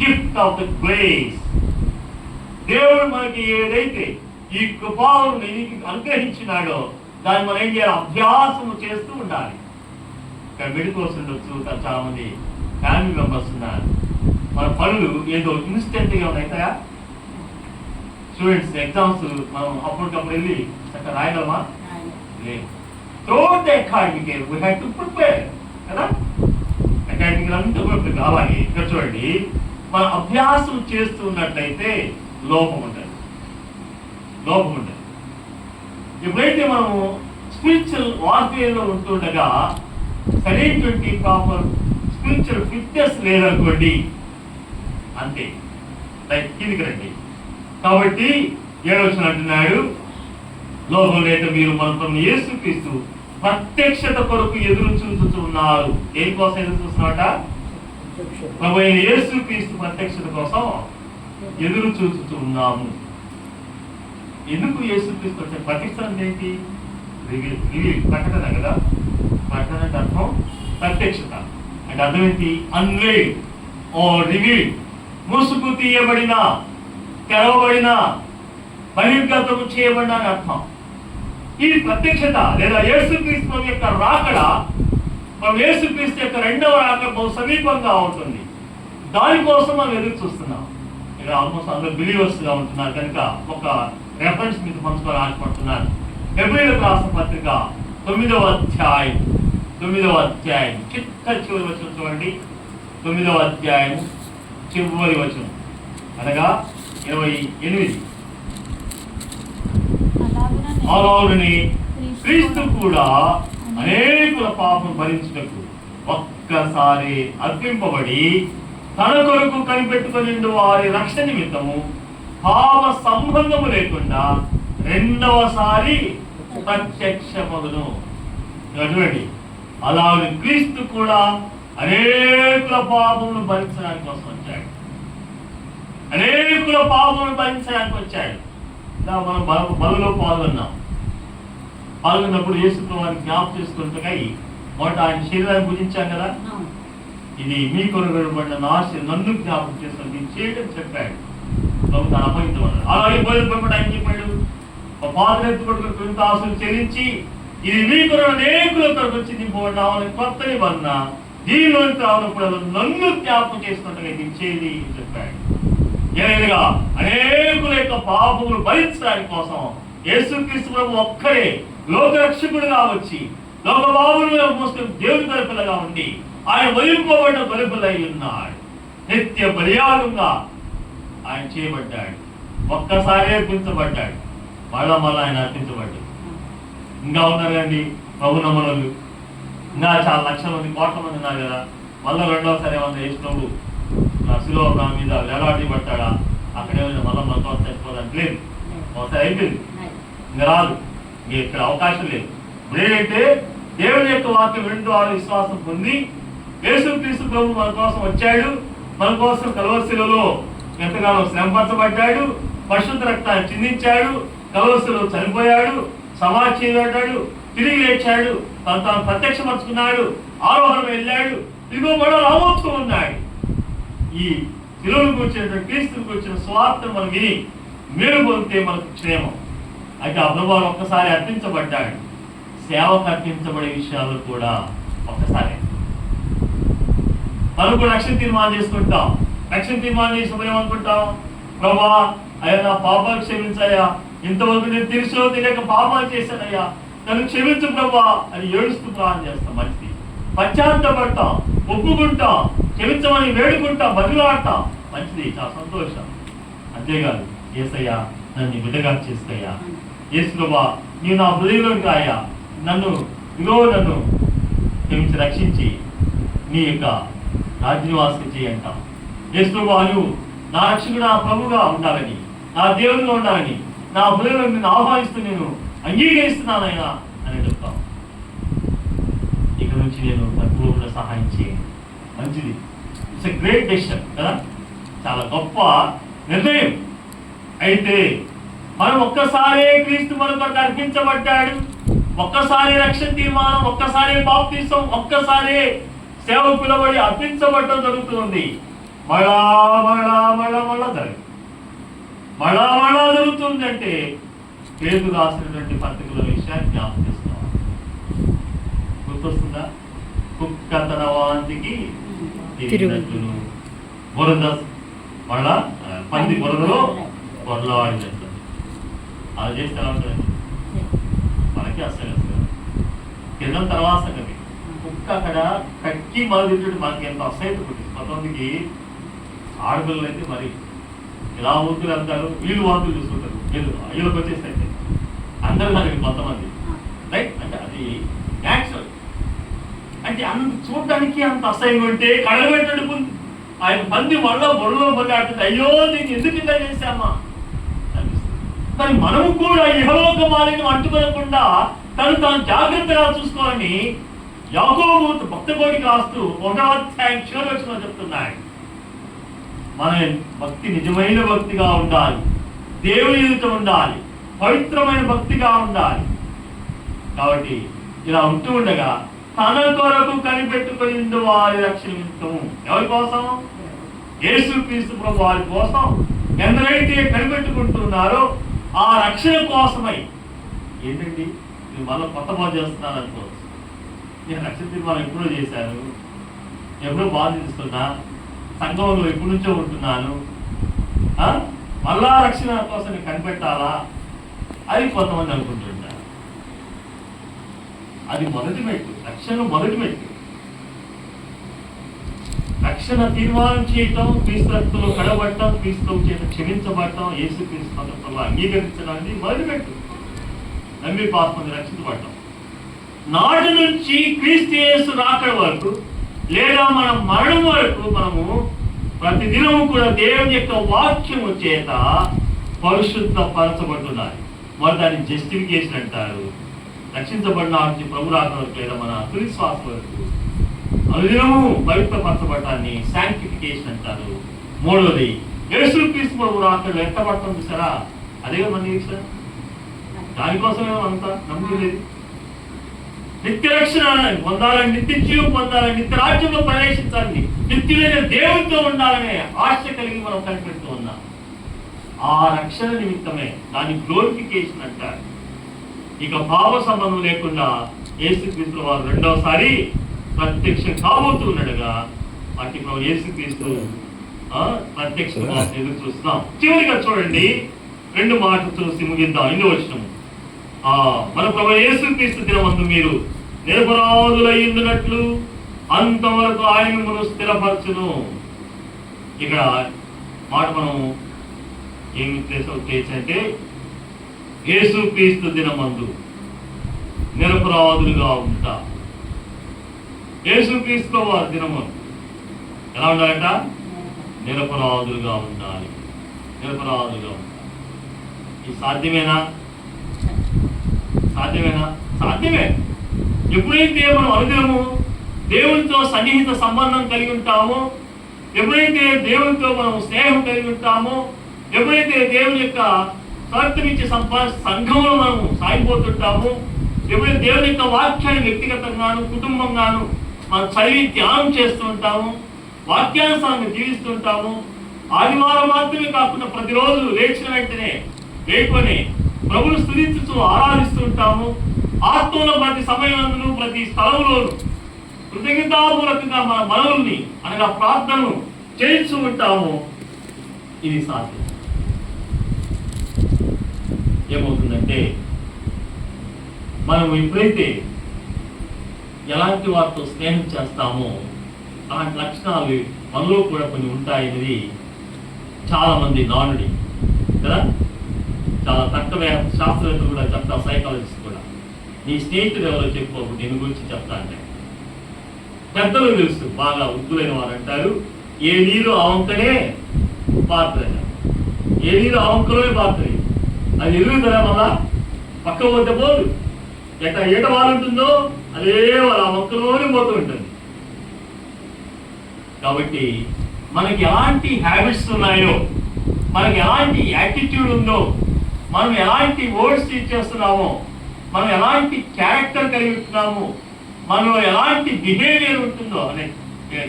gift of the grace. దేవుడు మనకి ఏదైతే ఈ కృపావరుని అనుగ్రహించినాడో దాన్ని మనం ఏం చేయాలి, అభ్యాసము చేస్తూ ఉండాలి. ఇక్కడ మెడికోస్ ఉండొచ్చు, చాలా మంది ఫ్యామిలీ మెంబర్స్ ఉన్నారు. మన పనులు ఏదో ఇన్స్టెంట్గా ఉన్నాయితాయా? స్టూడెంట్స్ ఎగ్జామ్స్ మనం అప్పటికప్పుడు వెళ్ళి చక్కగా రాయగలమా? లేదు. Throughout the academic year we had to prepare కదా. అకాడమిక్ అంతా కూడా కావాలి. ఇక్కడ చూడండి, మన అభ్యాసం చేస్తూ ఉన్నట్లయితే లోపం ఉంటుంది. ఎప్పుడైతే మనము స్పిరిచువల్ వార్ఫేర్లో ఉంటుండగా సరైనటువంటి ప్రాపర్ స్పిరిచువల్ ఫిట్నెస్ లేదనుకోండి, అంతే. లైక్ కిందికి రండి. కాబట్టి 7వ వచనం అంటున్నాడు, లోపం లేక మీరు మనతో యేసుక్రీస్తు ప్రత్యక్షత కొరకు ఎదురు చూస్తున్నారు. దేనికోసం ఎదురు చూస్తున్నాట? ప్రభు అయిన యేసుక్రీస్తు ప్రత్యక్షత కోసం ఎదురు చూస్తున్నాము. ఎందుకు యేసుక్రీస్తు అంటే ప్రత్యక్షత అంటే ఏంటి? ప్రకటన కదా. ప్రకటన అంటే అర్థం ప్రత్యక్షత అంటే అర్థం ఏంటి? అన్వేల్ ఓ రివీల్, ముసుగు తీయబడిన, తెరవబడిన, బహిర్గతము చేయబడిన అని అర్థం. ఈ ప్రత్యక్షత లేదా యేసుక్రీస్తు యొక్క రాకడ, మనం యేసుక్రీస్తు యొక్క 2వ రాకడ బహు సమీపంగా ఉంటుంది. దానికోసం మనం ఎదురు చూస్తున్నాం. ఇక్కడ ఆల్మోస్ట్ అందరూ బిలీవర్స్ గా ఉంటున్నారు కనుక ఒక రెఫరెన్స్ మీకు పంచుకొని ఆశపడుతున్నాను. హెబ్రీయులకు రాసిన పత్రిక 9వ అధ్యాయం చిట్ట చివరి వచనం చూడండి. 9వ అధ్యాయం చివరి వచనం అనగా 28. అలాగనే క్రీస్తు కూడా అనేకుల పాపం భరించుటకు ఒక్కసారి అర్పింపబడి తన కొరకు కనిపెట్టుకుని వారి రక్షణ నిమిత్తము పాప సంబంధము లేకుండా 2వసారి ప్రత్యక్షమగును. చూడండి, అలాగే క్రీస్తు కూడా అనేకుల పాపమును భరించడానికి కోసం వచ్చాడు. అనేకుల పాపమును భరించడానికి వచ్చాడు. ఇలా మనం బలలో పాల్గొన్నప్పుడు యేసుప్రభువు వారిని జ్ఞాపకం చేసుకుంటున్నాయి. మొదట ఆయన శరీరాన్ని భుజించాం కదా, ఇది మీ కొరకు ఇవ్వబడిన నా శరీరం, నన్ను జ్ఞాపకం చేసుకుని దీన్ని చేయడం చెప్పాడు. ప్రభు తన అప్పగించమన్నాడు. అలాగే బయలుపడి ఆయన చెప్పాడు, పాదరెత్తుకొడుకు కృతాసులు చెల్లించి ఇది మీ కొరకు అనేకుల కొరకు వచ్చి దింపబడిన కొత్త నిబంధన, దీనిలోకి రావనప్పుడు నన్ను జ్ఞాపకం చేసుకుంటే దీన్ని చేయాలి అని చెప్పాడు. ఏదైనా అనేకుల యొక్క పాపములు భరించడానికి కోసం యేసుక్రీస్తు ప్రభు ఒక్కడే లోకరక్షకుడుగా వచ్చి లోక పాపములను మోసుకుని దేవుని బలిపిల్లగా ఉండి ఆయన వదిలిపోబడిన బలిపిల్ల అయి ఉన్నాడు. నిత్య బలియాగంగా ఆయన చేయబడ్డాడు. ఒక్కసారి అర్పించబడ్డాడు, మళ్ళా ఆయన అర్పించబడ్డాడు. ఇంకా ఉన్నారు కదండి ప్రభు నమ్మలు, ఇంకా చాలా లక్షల మంది, కోట్ల మంది ఉన్నారు కదా. మళ్ళీ 2వసారి ఏమన్నా యేసుప్రభు శిలువ మీద వేలాడి పట్టాడా? అక్కడే మళ్ళీ మన కోసం చచ్చిపోదానికి లేదు. ఒకసారి అయిపోయింది, ఇంకా రాదు, ఇంకా ఇక్కడ అవకాశం లేదు. ఇప్పుడు ఏంటంటే దేవుని యొక్క వాక్యం వినడం ద్వారా విశ్వాసం పొంది యేసుక్రీస్తు ప్రభు మన కోసం వచ్చాడు, మన కోసం కల్వరిశిలలో ఎంతగానో శ్రమపరచబడ్డాడు, పరిశుద్ధ రక్తాన్ని చిందించాడు, కల్వరిశిలలో చనిపోయాడు, సమాధి చేయబడ్డాడు, తిరిగి లేచాడు, తాను ప్రత్యక్షపరుచుకున్నాడు, ఆరోహణం వెళ్ళాడు, ఇదిగో మరో రాబోతూ ఉన్నాడు. ఈ శిలువను కూర్చున్న క్రీస్తుని కూర్చున్న స్వార్థం మనం విని మేలు పొందితే మనకు క్షేమం. అయితే ఆ ప్రభువు ఒక్కసారి అర్పించబడ్డాడు. సేవకు అర్పించబడే విషయాలు కూడా ఒక్కసారి మనం కూడా రక్షణ తీర్మానం చేసుకుంటాం. రక్షణ తీర్మానం చేసినప్పుడు ఏమనుకుంటాం? ప్రభా అయ్యా నా పాపాలు క్షమించాయా, ఇంతవరకు నేను తెలుసో తెలియక పాపాలు చేశానయ్యా, నన్ను క్షమించు ప్రభా అని ఏడుస్తూ ప్రార్థన చేస్తాం. మంచిది, పశ్చాత్తపడతాం, ఒప్పుకుంటాం, క్షమించమని వేడుకుంటాం, బదిలాడతాం, మంచిది, చాలా సంతోషం. అంతేకాదు యేసయ్యా నన్ను బిడ్డగా చేస్తాయా, యేసు ప్రభా నీవు నా హృదయంలోకి రాయా, నన్ను క్షమించి రక్షించి నీ యొక్క రాజ్యనివాసం చేయంటాం. యేసు వాళ్ళు నా రక్షకుడు నా ప్రభుగా ఉండాలని, నా దేవుడిగా ఉండాలని, నా హృదయంలో నిన్ను ఆహ్వానిస్తూ నేను అంగీకరిస్తున్నానైనా అని చెప్తాం. ఇక నుంచి నేను పరిపూర్ణ సహాయం చేయండి. మంచిది. ఇట్స్ ఎ గ్రేట్ డెసిషన్ కదా, చాలా గొప్ప నిర్ణయం. అయితే మనం ఒక్కసారే క్రీస్తు మన కొరకు అర్పించబడ్డాడు, ఒక్కసారి రక్షణ తీర్మానం, ఒక్కసారి బాప్తిసం, ఒక్కసారే సేవ పిలబడి అర్పించబడటం జరుగుతుంది. మళ్ళా జరుగుతుంది అంటే పేరు రాసినటువంటి పత్రికల విషయాన్ని జ్ఞాపకం చేసుకోవాలి. గుర్తొస్తుందా? కుక్క తన వాంతికి తిరిగినట్టును, బురద మళ్ళా పంది బురదలో పొరలాడినట్టు. అలా చేస్తే ఎలా ఉంటుంది? మనకి అసలు తినడం తర్వాత సంగతి. కుక్క అక్కడ కక్కి మొదలుపెట్టి మనకి ఎంత అసహ్యత పుట్టింది. కొంతమందికి ఆడపిల్లలు అయితే మరి ఇలా ఊతులు వెళ్తారు, వీళ్ళు వాంతులు చూసుకుంటారు, వీళ్ళకి వచ్చేసైతే అందరూ నాకు కొంతమంది రైట్. అంటే అది న్యాచురల్. అంటే అంత చూడడానికి అంత అసహ్యంగా ఉంటే కడగబెట్టడు ఆయన పంది మళ్ళీ బొరలో పొంది ఆడుతుంది. అయ్యో నేను ఎందుకు ఇలా చేశామా అనిపిస్తుంది. కానీ మనము కూడా ఇహలోక మాలిన్యం అంటుకోకుండా తాను జాగ్రత్తగా చూసుకోవాలని యాకోబు భక్త కోటికి రాస్తూ 1వ అధ్యాయం చివరి వచనంలో చెప్తున్నాడు. మన భక్తి నిజమైన భక్తిగా ఉండాలి, దేవుని ఎదుట ఉండాలి, పవిత్రమైన భక్తిగా ఉండాలి. కాబట్టి ఇలా ఉంటూ ఉండగా తన కొరకు కనిపెట్టుకుని వారి రక్షణ నిమిత్తము, ఎవరి కోసం? యేసుక్రీస్తు ప్రభు వారి కోసం ఎందరైతే కనిపెట్టుకుంటున్నారో ఆ రక్షణ కోసమై. ఏంటండి మీరు మళ్ళీ కొత్త బాధ చేస్తున్నారు అనుకోవచ్చు. నేను రక్షణ తీర్మానం ఎప్పుడో చేశాను, ఎప్పుడో బాధ తీసుకున్నా, సంఘంలో ఎప్పటి నుంచో ఉంటున్నాను, మళ్ళా రక్షణ కోసం నేను కనిపెట్టాలా అది కొంతమంది అనుకుంటుంటారు. అది మొదటి మెట్టు, రక్షణ మొదటి మెట్టు. రక్షణ తీర్మానం చేయటం, క్రీస్తు రక్తంలో కడబడటం, క్రీస్తు చేత క్షమించబడటం, యేసు క్రీస్తు మతంలో అంగీకరించడానికి మొదటి మెట్టు. నమ్మి పాపం రక్షించబడటం. నాటి నుంచి క్రీస్తు యేసు రాకడ వరకు లేదా మన మరణం వరకు మనము ప్రతిదినము కూడా దేవుని యొక్క వాక్యము చేత పరిశుద్ధ పరచబడుతున్నారు. మరి దాన్ని జస్టిఫికేషన్ అంటారు. రక్షించబడిన ప్రభు రాకడ వరకు లేదా మన తుది శ్వాస వరకు అనుదినము పవిత్రపరచబడటాన్ని శాంక్టిఫికేషన్ అంటారు. మూడవది యేసుక్రీస్తు ప్రభు రాకడ ఎత్తబడటం చూసారా, అదే మన నిరీక్షణ. దానికోసమే అంతా నమ్మలేదు. నిత్య రక్షణ పొందాలని, నిత్య జీవం పొందాలని, నిత్య రాజ్యంలో ప్రవేశించాలని, నిత్యులైన దేవునితో ఉండాలనే ఆశ కలిగి మనం కనిపెడుతూ ఉన్నాం. ఆ రక్షణ నిమిత్తమే దాని గ్లోరిఫికేషన్ అంటారు. ఇక పాప సంబంధం లేకుండా యేసుక్రీస్తు వారు రెండవసారి ప్రత్యక్షం కాబోతున్నాడుగా వాటి యేసుక్రీస్తు ప్రత్యక్షం ఎదురు చూస్తున్నాం. చివరిగా చూడండి, 2 మాటలు చూసి ముగిద్దాం. 8వ వచనం. మన ప్రభు యేసుక్రీస్తు దినమందు మీరు నిరపరాధులయ్యున్నట్లు అంతవరకు ఆయన మిమ్మల్ని స్థిరపరచును. ఇక్కడ మాట మనం ఏమి చేసంటే యేసుక్రీస్తు దినమందు నిరపరాధులుగా ఉంటా. యేసుక్రీస్తు వారి దినమందు ఎలా ఉండాలంట? నిరపరాధులుగా ఉండాలి. నిరపరాధులుగా ఉండాలి. ఇది సాధ్యమేనా? సాధ్యమే. ఎప్పుడైతే మనం అనుదినము దేవునితో సన్నిహిత సంబంధం కలిగి ఉంటామో, ఎప్పుడైతే దేవునితో మనం స్నేహం కలిగి ఉంటామో, ఎప్పుడైతే దేవుని యొక్క కర్తవించే సంఘంలో మనం సాగిపోతుంటామో, ఎప్పుడైతే దేవుని యొక్క వాక్యాన్ని వ్యక్తిగతంగాను కుటుంబంగాను మనం చదివి ధ్యానం చేస్తూ ఉంటాము, వాక్యానుసారంగా జీవిస్తుంటాము, ఆదివారం మాత్రమే కాకుండా ప్రతిరోజు లేచిన వెంటనే లేకొని ప్రభువును స్తుతించుతూ ఆరాధిస్తూ ఉంటాము, ఆత్మలో ప్రతి సమయంలో ప్రతి స్థలంలోనూ కృతజ్ఞతాపూర్వకంగా మన మనవుల్ని అనగా ప్రార్థనను చేయించు ఉంటాము. ఇది సాధ్యం. ఏమవుతుందంటే మనం ఎప్పుడైతే ఎలాంటి వారితో స్నేహం చేస్తామో అలాంటి లక్షణాలు మనలో కూడా కొన్ని ఉంటాయనేది చాలా మంది నానుడి కదా, చాలా తక్కువ శాస్త్రవేత్తలు కూడా చెప్తారు, సైకాలజిస్ట్ కూడా. నీ స్నేహితుడు ఎవరో చెప్పు, నేను గురించి చెప్తా అంటే. పెద్దలు తెలుసు, బాగా వృద్ధులైన వారు అంటారు, ఏ నీరు ఆ వంకనే పాత్రగా, ఏ నీరు ఆ వంకలోనే పాత్ర. అది ఎరుగుతుందా మళ్ళా పక్క పోతే పోదు. ఎక్కడ ఏట వాలుంటుందో అదే వాళ్ళ ఆ వంకలోనే పోతూ ఉంటుంది. కాబట్టి మనకి ఎలాంటి హ్యాబిట్స్ ఉన్నాయో, మనకి ఎలాంటి యాటిట్యూడ్ ఉందో, మనం ఎలాంటి వర్డ్స్ ఇచ్చేస్తున్నామో, మనం ఎలాంటి క్యారెక్టర్ కలిగి ఉంటున్నాము, మనలో ఎలాంటి బిహేవియర్ ఉంటుందో అనే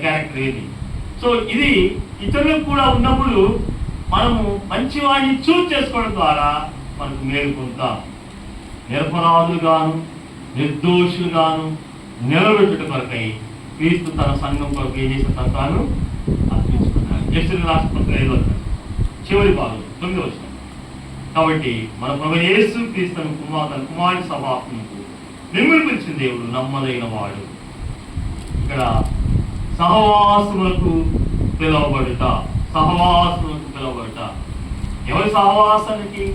క్యారెక్టర్ ఏది. సో ఇది ఇతరులకు కూడా ఉన్నప్పుడు మనము మంచి వాడిని చూస్ చేసుకోవడం ద్వారా మనకు మేలు పొందుతాం. నిరపరాధులుగాను నిర్దోషులుగాను నిలబెట్టుట కొరకై క్రీస్తు తన సంఘం కొరకు ఏం చేసిన తను తాను అర్పించుకున్నాడు. ఎస్ఐ రాష్ట్ర 5 చివరి భాగం 9వ వచనం. కాబట్టి మన ప్రభు యేసు క్రీస్తు తన కుమారుని సభకు మిమ్మల్ని పిలిచిన దేవుడు నమ్మదైన వాడు. ఇక్కడ సహవాసములకు పిలువబడుట, సహవాసములకు పిలువబడుట. ఎవరి సహవాసానికి?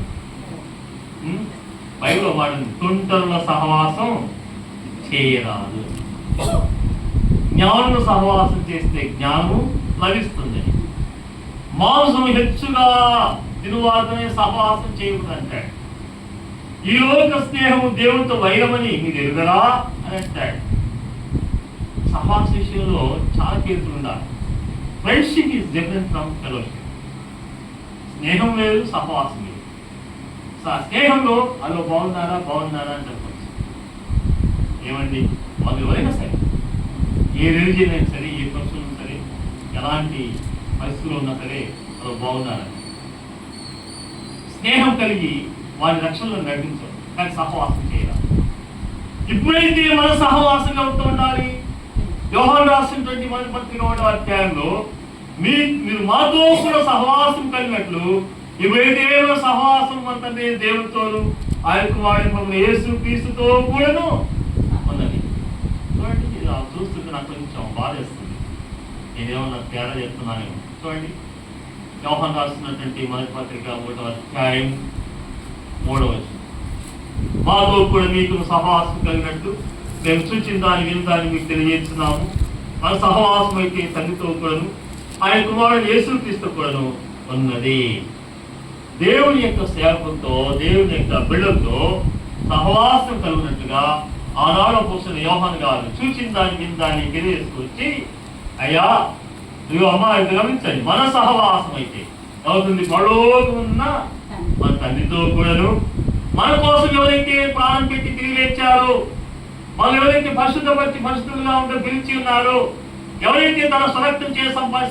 బైబిల్లో వాడిని తుంటరుల సహవాసం చేయరాదు. జ్ఞానుల సహవాసం చేస్తే జ్ఞానము లభిస్తుంది. మాంసము హెచ్చుగా తినువాతనే సహవాసం చేయకూడదు అంటాడు. ఈ లోక స్నేహము దేవునితో వైరమని మీరు ఎరుగరా అని అంటాడు. సహవాస విషయంలో చాలా కేసులు ఉండాలి. Friendship is different from fellowship. స్నేహం లేదు, సహవాసం లేదు. స్నేహంలో అదో బాగున్నారా అని చెప్పచ్చు. ఏమండి, వాళ్ళు ఎవరైనా సరే, ఏ రిలీజియన్ అయినా సరే, ఏ పర్సన్ అయినా సరే, ఎలాంటి పరిస్థితులు ఉన్నా సరే అదో బాగున్నారని స్నేహం కలిగి వారి రక్షణలో నడిపించారు. కానీ సహవాసం చేయాలి. ఇప్పుడైతే మన సహవాసంగా ఉంటూ ఉండాలి. యోహాను రాసినటువంటి 1వ పత్రిక 1వ అధ్యాయంలో మీరు మాతో కూడా సహవాసం కలిగినట్లు ఇప్పుడైతే సహవాసం అంతే దేవునితోను ఆయన వాడి యేసు క్రీస్తుతో కూడాను ఉన్నది. చూడండి, చూస్తుంటే నాకు కొంచెం బాధేస్తుంది. నేనేమన్నా తేడా చెప్తున్నానేమో. చూడండి, యోహాను రాసినటువంటి 1వ పత్రిక 1వ అధ్యాయం 3వ వచనం. మాతో కూడా మీకు సహవాసం కలిగినట్టు మేము చూచిన దాన్ని విని దాన్ని మీకు తెలియజేస్తున్నాము. మన సహవాసం అయితే తండ్రితో కూడాను ఆయన కుమారుడు యేసు క్రీస్తు కూడాను ఉన్నది. దేవుని యొక్క సేవకులతో, దేవుని యొక్క బిడ్డలతో సహవాసం కలిగినట్టుగా ఆనాడు అపోస్తలుడైన యోహాను గారు చూచిన దాన్ని విని దాన్ని తెలియజేసుకొచ్చి, అయ్యా ఇదిగో అమ్మా ఇది గమనించండి, మన సహవాసం అయితే అవుతుంది పరలోకమున్న మన తండ్రితో కూడాను, మన కోసం ఎవరైతే ప్రాణం పెట్టి తిరిగి లేచారో, మనం ఎవరైతే పరిశుద్ధులుగా ఉంటే పిలిచి ఉన్నారో, ఎవరైతే తన స్వరక్తం చే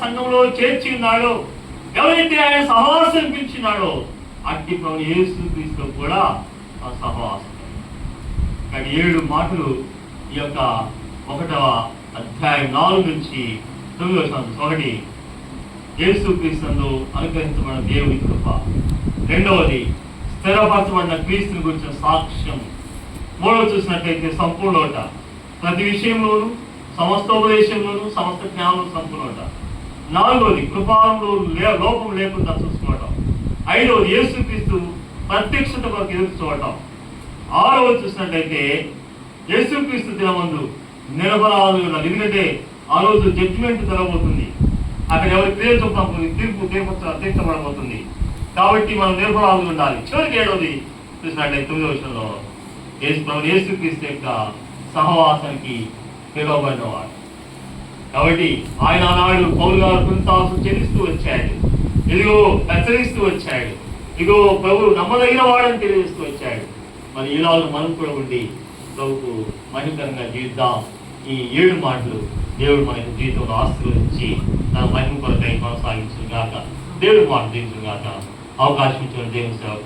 సంఘంలో చేర్చి ఉన్నాడో, ఎవరైతే ఆయన సహవాసం పిలిచినాడో అట్టి ప్రభు యేసు క్రీస్తు కూడా ఆ సహవాసం. కానీ 7 మాటలు ఈ యొక్క 1వ అధ్యాయం 4 నుంచి 9వ వచనం. 1, యేసు క్రీస్తునందు అనుగ్రహించబడిన దేవుని కృప. 2వది, స్థిరపరచబడిన క్రీస్తుని గురించిన సాక్ష్యం. 3వ చూసినట్లయితే సంపూర్ణత. ప్రతి విషయంలోనూ, సమస్త ఉపదేశంలోనూ, సమస్త జ్ఞానంలో సంపూర్ణత. 4వది, కృపాలో లోపం లేకుండా చూసుకోవటం. 5వది, యేసుక్రీస్తు ప్రత్యక్షత కొరకు ఎదురు చూడటం. 6వది చూసినట్లయితే యేసుక్రీస్తు దినమందు నిరపరాధులు. ఎందుకంటే ఆ రోజు జడ్జిమెంట్ జరగబోతుంది. అక్కడ ఎవరి క్రియ చొప్పున తీర్పు తీర్చబడబోతుంది. కాబట్టి మనం నిరపరాధులు ఉండాలి. చివరికి 7వది చూసినట్లయితే 9వ వచనంలో యేసుక్రీస్తు యొక్క సహవాసానికి పిలువబడినవాడు. కాబట్టి ఆయన ఆనాడు పౌలు గారు కొంతవరకు చెల్లిస్తూ వచ్చాడు, ఇదిగో హెచ్చరిస్తూ వచ్చాడు, ఇదిగో ప్రభు నమ్మదగిన వాడని తెలియజేస్తూ వచ్చాడు. మరి ఈనాడు మనం కూడా ఉండి ప్రభుకు మహిమకరంగా జీవిద్దాం. ఈ 7 మాటలు దేవుడు మనకు జీవితంలో ఆశీర్వదించి తన మహిమ కొరకై కొనసాగించుగాక. దేవుడు మాట దీవించుగాక. అవకాశం ఇచ్చిన దేవుని సేవకు